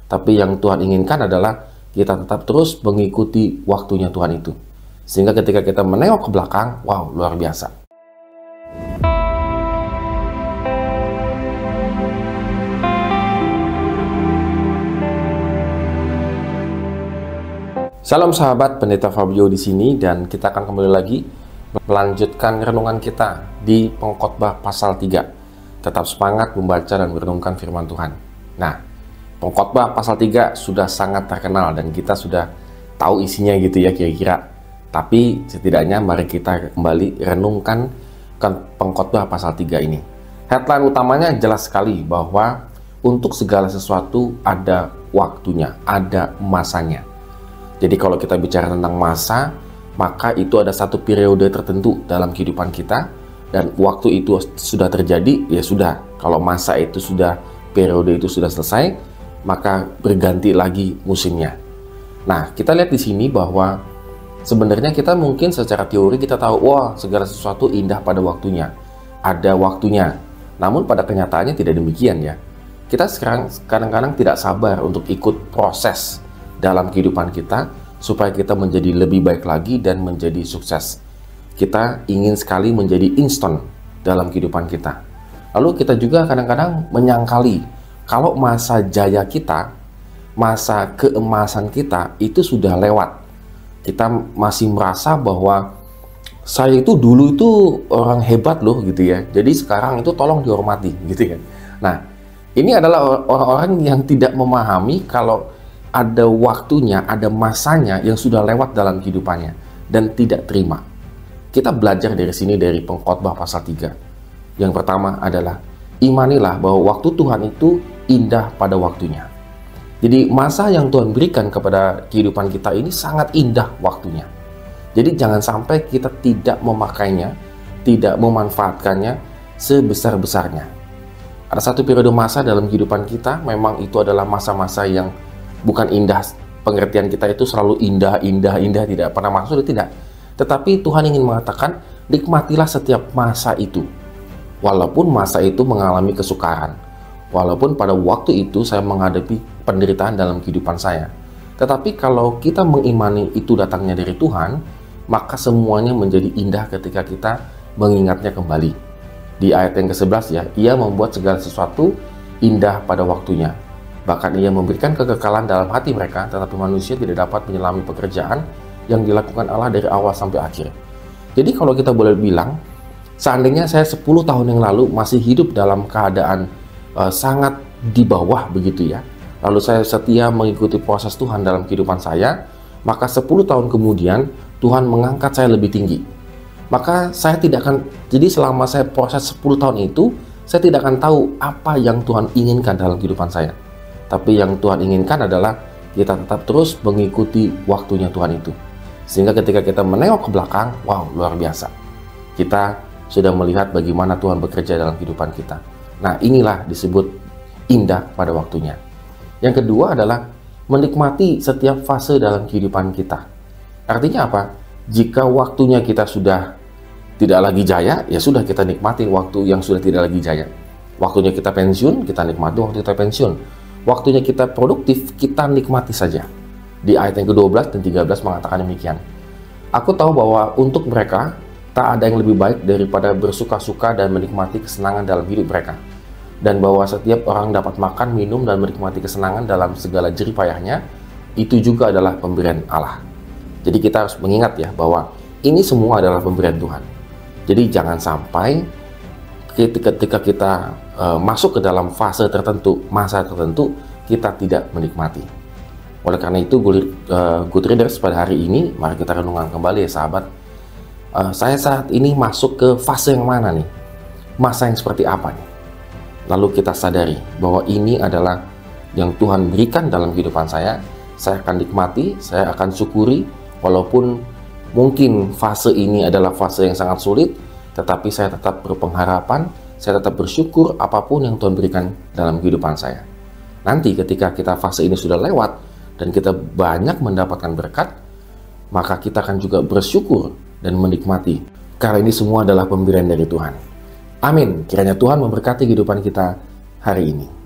Tapi yang Tuhan inginkan adalah kita tetap terus mengikuti waktunya Tuhan itu. Sehingga ketika kita menengok ke belakang, wow, luar biasa. Salam sahabat, Pendeta Fabio di sini, dan kita akan kembali lagi melanjutkan renungan kita di Pengkhotbah pasal 3. Tetap semangat membaca dan merenungkan firman Tuhan. Nah, Pengkhotbah pasal 3 sudah sangat terkenal dan kita sudah tahu isinya gitu ya kira-kira. Tapi setidaknya mari kita kembali renungkan ke Pengkhotbah pasal 3 ini. Headline utamanya jelas sekali bahwa untuk segala sesuatu ada waktunya, ada masanya. Jadi kalau kita bicara tentang masa, maka itu ada satu periode tertentu dalam kehidupan kita, dan waktu itu sudah terjadi, ya sudah. Kalau masa itu sudah, periode itu sudah selesai, maka berganti lagi musimnya. Nah, kita lihat di sini bahwa sebenarnya kita mungkin secara teori kita tahu, wah, segala sesuatu indah pada waktunya, ada waktunya. Namun pada kenyataannya tidak demikian ya. Kita sekarang kadang-kadang tidak sabar untuk ikut proses dalam kehidupan kita supaya kita menjadi lebih baik lagi dan menjadi sukses. Kita ingin sekali menjadi instan dalam kehidupan kita. Lalu kita juga kadang-kadang menyangkali kalau masa jaya kita, masa keemasan kita itu sudah lewat. Kita masih merasa bahwa saya itu dulu itu orang hebat loh gitu ya. Jadi sekarang itu tolong dihormati gitu kan. Nah, ini adalah orang-orang yang tidak memahami kalau ada waktunya, ada masanya yang sudah lewat dalam kehidupannya dan tidak terima. Kita belajar dari sini dari Pengkhotbah pasal 3. Yang pertama adalah imanilah bahwa waktu Tuhan itu indah pada waktunya. Jadi masa yang Tuhan berikan kepada kehidupan kita ini sangat indah waktunya. Jadi jangan sampai kita tidak memakainya, tidak memanfaatkannya sebesar-besarnya. Ada satu periode masa dalam kehidupan kita, memang itu adalah masa-masa yang bukan indah, pengertian kita itu selalu indah, tidak pernah maksud, tidak. Tetapi Tuhan ingin mengatakan, nikmatilah setiap masa itu. Walaupun masa itu mengalami kesukaran. Walaupun pada waktu itu saya menghadapi penderitaan dalam kehidupan saya. Tetapi kalau kita mengimani itu datangnya dari Tuhan, maka semuanya menjadi indah ketika kita mengingatnya kembali. Di ayat yang ke-11 ya, ia membuat segala sesuatu indah pada waktunya. Bahkan ia memberikan kekekalan dalam hati mereka, tetapi manusia tidak dapat menyelami pekerjaan yang dilakukan Allah dari awal sampai akhir. Jadi kalau kita boleh bilang, seandainya saya 10 tahun yang lalu masih hidup dalam keadaan sangat di bawah begitu ya, lalu saya setia mengikuti proses Tuhan dalam kehidupan saya, maka 10 tahun kemudian Tuhan mengangkat saya lebih tinggi. Maka saya tidak akan, jadi selama saya proses 10 tahun itu, saya tidak akan tahu apa yang Tuhan inginkan dalam kehidupan saya. Tapi yang Tuhan inginkan adalah kita tetap terus mengikuti waktunya Tuhan itu. Sehingga ketika kita menengok ke belakang, wow, luar biasa. Kita sudah melihat bagaimana Tuhan bekerja dalam kehidupan kita. Nah, inilah disebut indah pada waktunya. Yang kedua adalah menikmati setiap fase dalam kehidupan kita. Artinya apa? Jika waktunya kita sudah tidak lagi jaya, ya sudah kita nikmati waktu yang sudah tidak lagi jaya. Waktunya kita pensiun, kita nikmati waktu kita pensiun. Waktunya kita produktif, kita nikmati saja. Di ayat yang ke-12 dan 13 mengatakan demikian. Aku tahu bahwa untuk mereka, tak ada yang lebih baik daripada bersuka-suka dan menikmati kesenangan dalam hidup mereka. Dan bahwa setiap orang dapat makan, minum, dan menikmati kesenangan dalam segala jerih payahnya, itu juga adalah pemberian Allah. Jadi kita harus mengingat ya, bahwa ini semua adalah pemberian Tuhan. Jadi jangan sampai ketika kita masuk ke dalam fase tertentu, masa tertentu, kita tidak menikmati. Oleh karena itu, Good Readers pada hari ini, mari kita renungkan kembali ya sahabat. Saya saat ini masuk ke fase yang mana nih? Masa yang seperti apa nih? Lalu kita sadari bahwa ini adalah yang Tuhan berikan dalam kehidupan saya. Saya akan nikmati, saya akan syukuri, walaupun mungkin fase ini adalah fase yang sangat sulit, tetapi saya tetap berpengharapan, saya tetap bersyukur apapun yang Tuhan berikan dalam kehidupan saya. Nanti ketika kita fase ini sudah lewat dan kita banyak mendapatkan berkat, maka kita akan juga bersyukur dan menikmati. Karena ini semua adalah pemberian dari Tuhan. Amin. Kiranya Tuhan memberkati kehidupan kita hari ini.